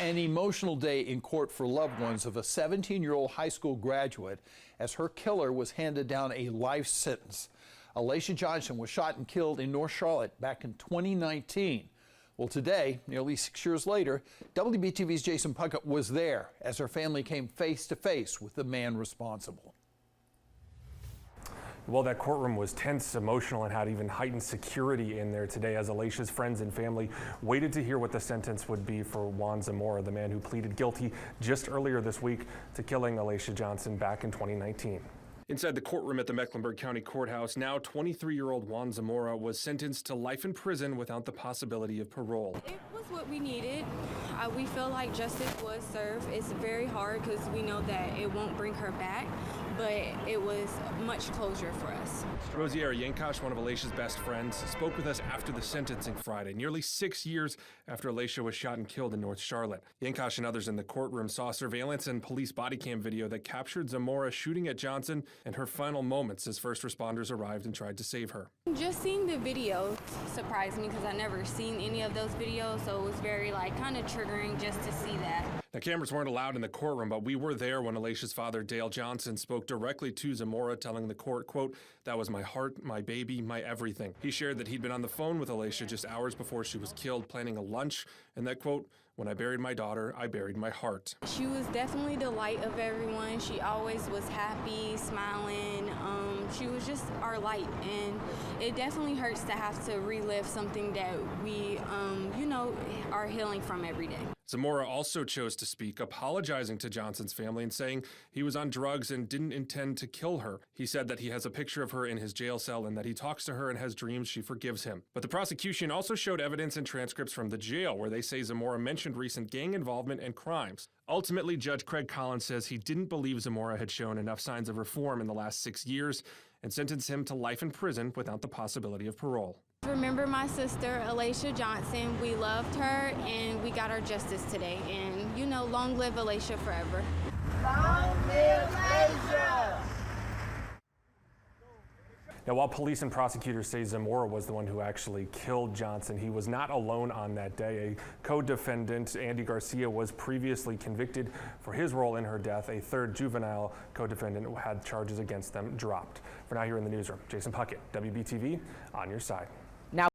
An emotional day in court for loved ones of a 17-year-old high school graduate as her killer was handed down a life sentence. Alysha Johnson was shot and killed in North Charlotte back in 2019. Well, today, nearly 6 years later, WBTV's Jason Puckett was there as her family came face to face with the man responsible. Well, that courtroom was tense, emotional, and had even heightened security in there today as Alysha's friends and family waited to hear what the sentence would be for Juan Zamora, the man who pleaded guilty just earlier this week to killing Alysha Johnson back in 2019. Inside the courtroom at the Mecklenburg County Courthouse, now 23-year-old Juan Zamora was sentenced to life in prison without the possibility of parole. It was what we needed. We feel like justice was served. It's very hard because we know that it won't bring her back, but it was much closure for us. Rosier Yankosh, one of Alysha's best friends, spoke with us after the sentencing Friday, nearly 6 years after Alysha was shot and killed in North Charlotte. Yankosh and others in the courtroom saw surveillance and police body cam video that captured Zamora shooting at Johnson and her final moments as first responders arrived and tried to save her. Just seeing the video surprised me because I never seen any of those videos, so it was very kind of triggering just to see that. The cameras weren't allowed in the courtroom, but we were there when Alysha's father, Dale Johnson, spoke directly to Zamora, telling the court, quote, "That was my heart, my baby, my everything." He shared that he'd been on the phone with Alysha just hours before she was killed, planning a lunch, and that, quote, "When I buried my daughter, I buried my heart." She was definitely the light of everyone. She always was happy, smiling. She was just our light, and it definitely hurts to have to relive something that we, are healing from every day. Zamora also chose to speak, apologizing to Johnson's family and saying he was on drugs and didn't intend to kill her. He said that he has a picture of her in his jail cell and that he talks to her and has dreams she forgives him. But the prosecution also showed evidence and transcripts from the jail where they say Zamora mentioned recent gang involvement and crimes. Ultimately, Judge Craig Collins says he didn't believe Zamora had shown enough signs of reform in the last 6 years and sentenced him to life in prison without the possibility of parole. Remember my sister, Alysha Johnson. We loved her, and we got our justice today. And, long live Alysha forever. Long live Alysha! Now, while police and prosecutors say Zamora was the one who actually killed Johnson, he was not alone on that day. A co-defendant, Andy Garcia, was previously convicted for his role in her death. A third juvenile co-defendant had charges against them dropped. For now, here in the newsroom, Jason Puckett, WBTV, on your side.